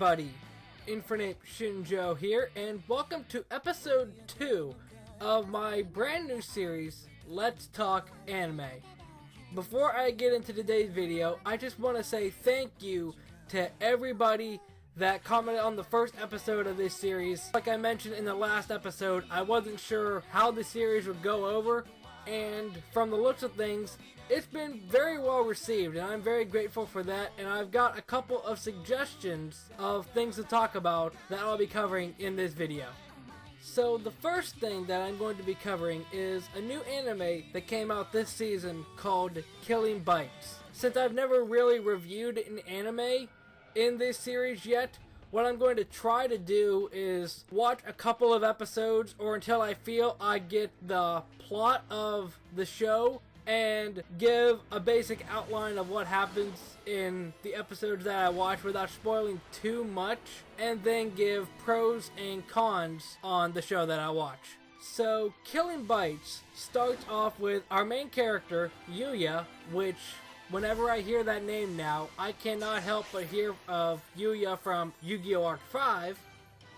everybody, Infinite Shinjo here, and welcome to episode 2 of my brand new series, Let's Talk Anime. Before I get into today's video, I just want to say thank you to everybody that commented on the first episode of this series. Like I mentioned in the last episode, I wasn't sure how the series would go over, and from the looks of things, it's been very well received, and I'm very grateful for that, and I've got a couple of suggestions of things to talk about that I'll be covering in this video. So the first thing that I'm going to be covering is a new anime that came out this season called Killing Bites. Since I've never really reviewed an anime in this series yet, what I'm going to try to do is watch a couple of episodes or until I feel I get the plot of the show and give a basic outline of what happens in the episodes that I watch without spoiling too much, and then give pros and cons on the show that I watch. So Killing Bites starts off with our main character, Yuya, which whenever I hear that name now, I cannot help but hear of Yuya from Yu-Gi-Oh! Arc 5,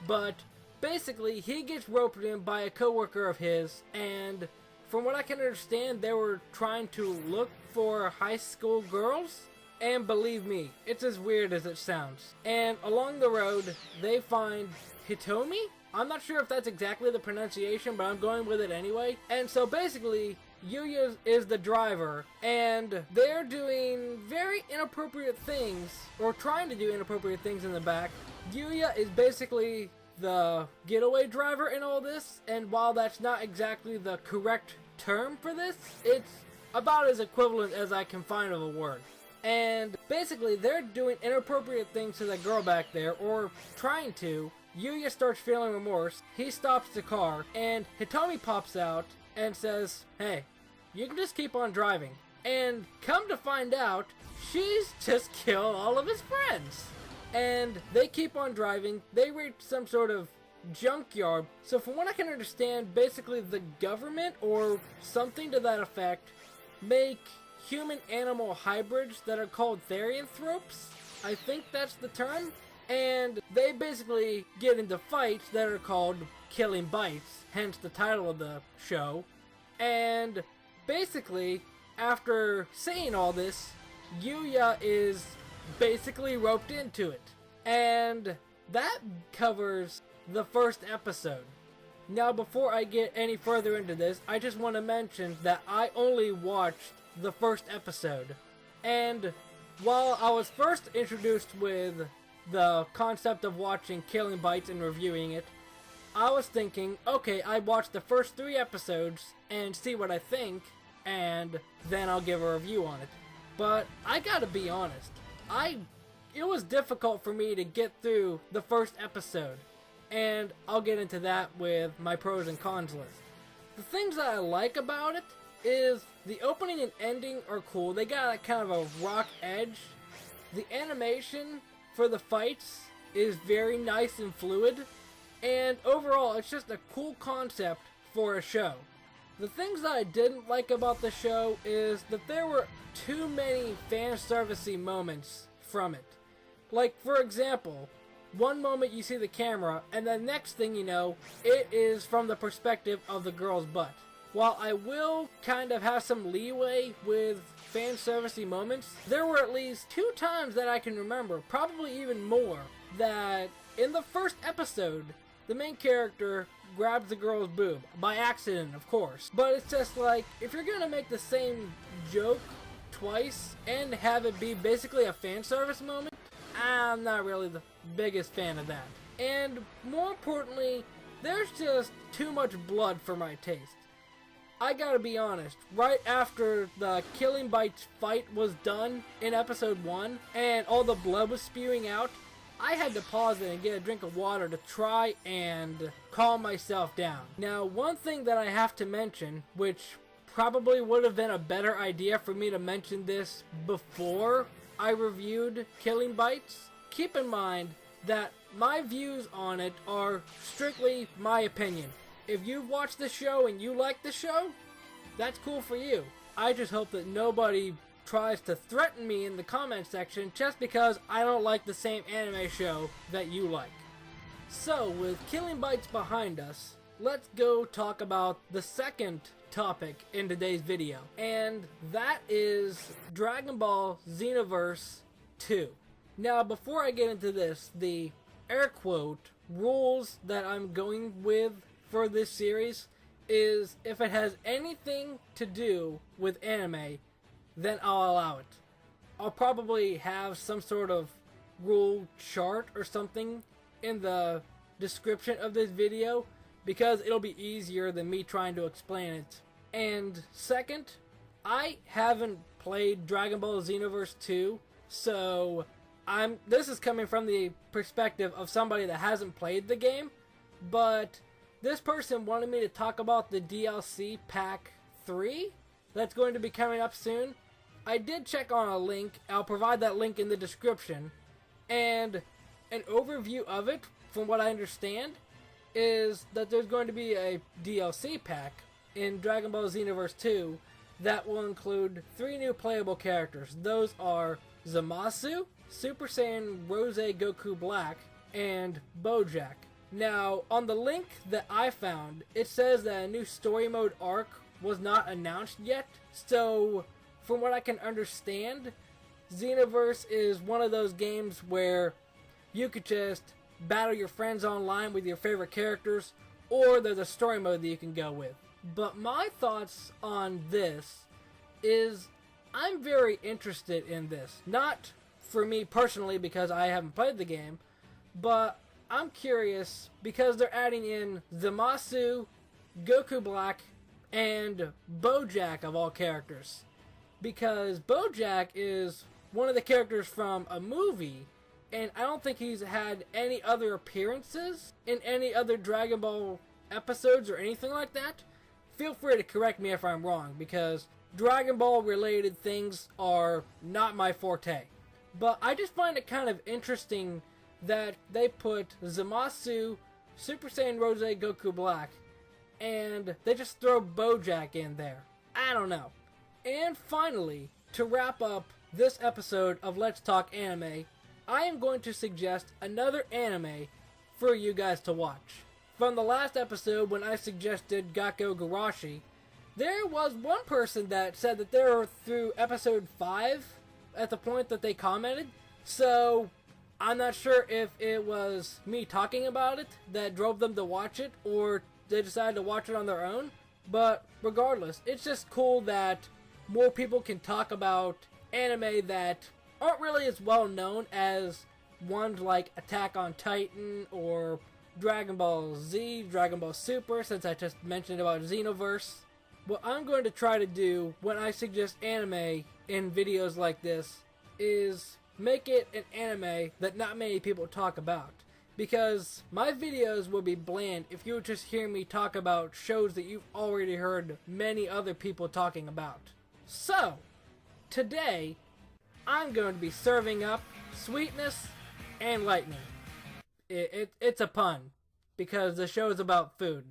but basically he gets roped in by a coworker of his, and from what I can understand, they were trying to look for high school girls, and believe me, it's as weird as it sounds. And along the road, they find Hitomi? I'm not sure if that's exactly the pronunciation, but I'm going with it anyway. And so basically, Yuya is the driver, and they're doing very inappropriate things, or trying to do inappropriate things in the back. Yuya is basically the getaway driver in all this, and while that's not exactly the correct term for this, it's about as equivalent as I can find of a word. And basically, they're doing inappropriate things to that girl back there, or trying to. Yuya starts feeling remorse, he stops the car, and Hitomi pops out and says, "Hey, you can just keep on driving." And come to find out, she's just killed all of his friends. And they keep on driving, they reach some sort of junkyard. So from what I can understand, basically the government, or something to that effect, make human-animal hybrids that are called therianthropes. I think that's the term. And they basically get into fights that are called Killing Bites, hence the title of the show. And basically, after saying all this, Yuya is basically roped into it. And that covers the first episode. Now, before I get any further into this, I just want to mention that I only watched the first episode. And while I was first introduced with the concept of watching Killing Bites and reviewing it, I was thinking, okay, I watch the first 3 episodes and see what I think, and then I'll give a review on it. But I gotta be honest, it was difficult for me to get through the first episode, and I'll get into that with my pros and cons list. The things that I like about it is the opening and ending are cool. They got a kind of a rock edge. The animation for the fights is very nice and fluid, and overall it's just a cool concept for a show. The things that I didn't like about the show is that there were too many fan servicey moments from it. Like, for example, one moment you see the camera, and the next thing you know, it is from the perspective of the girl's butt. While I will kind of have some leeway with fan servicey moments, there were at least 2 times that I can remember, probably even more, that in the first episode, the main character grabs the girl's boob. By accident, of course. But it's just like, if you're gonna make the same joke twice and have it be basically a fan service moment, I'm not really the biggest fan of that. And more importantly, there's just too much blood for my taste. I gotta be honest, right after the Killing Bites fight was done in episode 1 and all the blood was spewing out, I had to pause it and get a drink of water to try and calm myself down. Now, one thing that I have to mention, which probably would have been a better idea for me to mention this before I reviewed Killing Bites, keep in mind that my views on it are strictly my opinion. If you've watched the show and you like the show, that's cool for you. I just hope that nobody tries to threaten me in the comment section just because I don't like the same anime show that you like. So, with Killing Bites behind us, let's go talk about the second topic in today's video, and that is Dragon Ball Xenoverse 2. Now, before I get into this, the air quote rules that I'm going with for this series is if it has anything to do with anime, then I'll allow it. I'll probably have some sort of rule chart or something in the description of this video because it'll be easier than me trying to explain it. And second, I haven't played Dragon Ball Xenoverse 2, so this is coming from the perspective of somebody that hasn't played the game, but this person wanted me to talk about the DLC Pack 3 that's going to be coming up soon. I did check on a link. I'll provide that link in the description. And an overview of it, from what I understand, is that there's going to be a DLC pack in Dragon Ball Xenoverse 2 that will include 3 new playable characters. Those are Zamasu, Super Saiyan Rose Goku Black, and Bojack. Now, on the link that I found, it says that a new story mode arc was not announced yet. So, from what I can understand, Xenoverse is one of those games where you could just battle your friends online with your favorite characters, or there's a story mode that you can go with. But my thoughts on this is I'm very interested in this. Not for me personally because I haven't played the game, but I'm curious because they're adding in Zamasu, Goku Black, and Bojack of all characters. Because Bojack is one of the characters from a movie, and I don't think he's had any other appearances in any other Dragon Ball episodes or anything like that. Feel free to correct me if I'm wrong, because Dragon Ball related things are not my forte. But I just find it kind of interesting that they put Zamasu, Super Saiyan Rose Goku Black, and they just throw Bojack in there. I don't know. And finally, to wrap up this episode of Let's Talk Anime, I am going to suggest another anime for you guys to watch. From the last episode when I suggested Gakko Garashi, there was one person that said that they were through episode 5 at the point that they commented, so I'm not sure if it was me talking about it that drove them to watch it, or they decided to watch it on their own. But regardless, it's just cool that more people can talk about anime that aren't really as well known as ones like Attack on Titan or Dragon Ball Z, Dragon Ball Super, since I just mentioned about Xenoverse. What I'm going to try to do when I suggest anime in videos like this is make it an anime that not many people talk about. Because my videos will be bland if you would just hear me talk about shows that you've already heard many other people talking about. So, today, I'm going to be serving up sweetness and lightning. It's a pun, because the show is about food.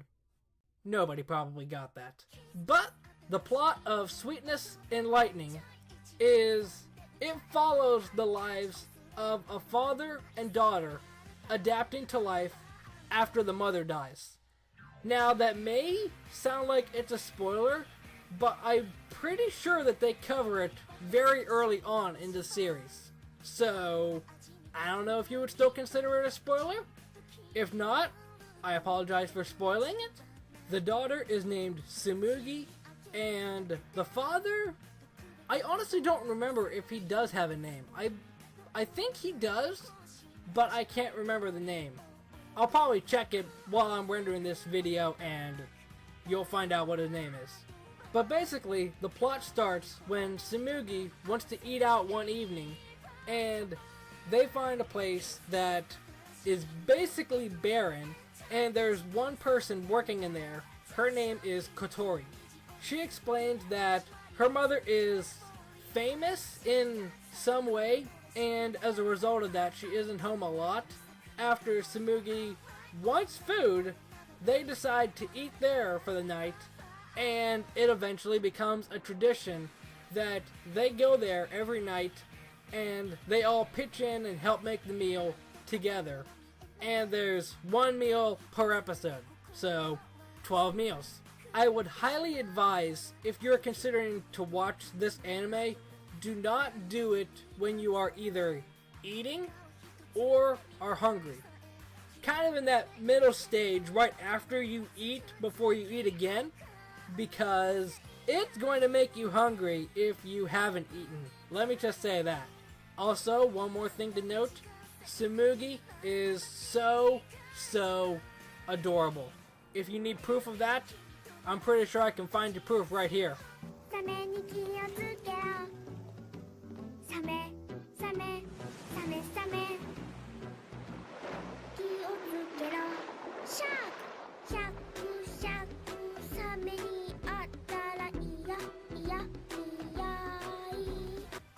Nobody probably got that. But the plot of Sweetness and Lightning is it follows the lives of a father and daughter adapting to life after the mother dies. Now, that may sound like it's a spoiler, but I'm pretty sure that they cover it very early on in the series. So, I don't know if you would still consider it a spoiler. If not, I apologize for spoiling it. The daughter is named Tsumugi, and the father, I honestly don't remember if he does have a name. I think he does, but I can't remember the name. I'll probably check it while I'm rendering this video, and you'll find out what his name is. But basically, the plot starts when Tsumugi wants to eat out one evening, and they find a place that is basically barren, and there's one person working in there. Her name is Kotori. She explains that her mother is famous in some way, and as a result of that, she isn't home a lot. After Tsumugi wants food, they decide to eat there for the night, and it eventually becomes a tradition that they go there every night and they all pitch in and help make the meal together. And there's one meal per episode, so 12 meals. I would highly advise, if you're considering to watch this anime, do not do it when you are either eating or are hungry. Kind of in that middle stage right after you eat before you eat again, because it's going to make you hungry if you haven't eaten. Let me just say that. Also, one more thing to note, Tsumugi is so adorable. If you need proof of that, I'm pretty sure I can find you proof right here.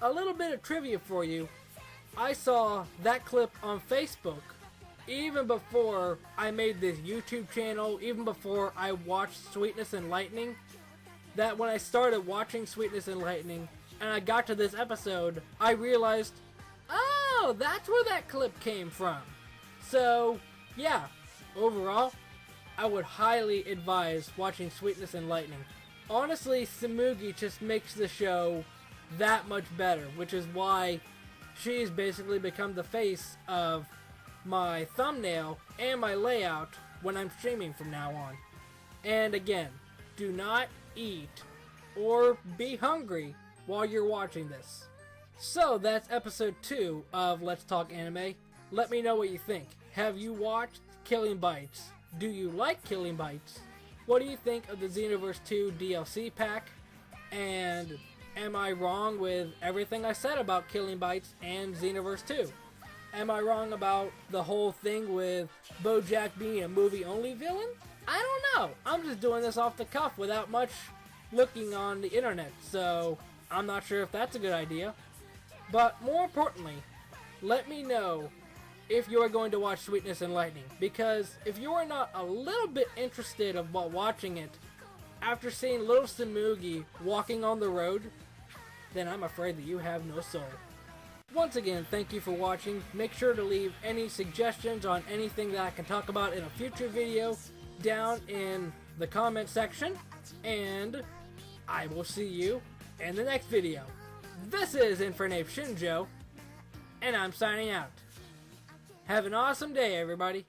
A little bit of trivia for you. I saw that clip on Facebook even before I made this YouTube channel, even before I watched Sweetness and Lightning. That when I started watching Sweetness and Lightning and I got to this episode, I realized, oh, that's where that clip came from. So, yeah, overall, I would highly advise watching Sweetness and Lightning. Honestly, Tsumugi just makes the show that much better, which is why she's basically become the face of my thumbnail and my layout when I'm streaming from now on. And again, do not eat or be hungry while you're watching this. So that's episode 2 of Let's Talk Anime. Let me know what you think. Have you watched Killing Bites? Do you like Killing Bites? What do you think of the Xenoverse 2 DLC pack? And am I wrong with everything I said about Killing Bites and Xenoverse 2? Am I wrong about the whole thing with BoJack being a movie-only villain? I don't know. I'm just doing this off the cuff without much looking on the internet, so I'm not sure if that's a good idea. But more importantly, let me know if you are going to watch Sweetness and Lightning, because if you are not a little bit interested about watching it after seeing little Tsumugi walking on the road, then I'm afraid that you have no soul. Once again, thank you for watching. Make sure to leave any suggestions on anything that I can talk about in a future video down in the comment section, and I will see you in the next video. This is Infernape Shinjo, and I'm signing out. Have an awesome day, everybody.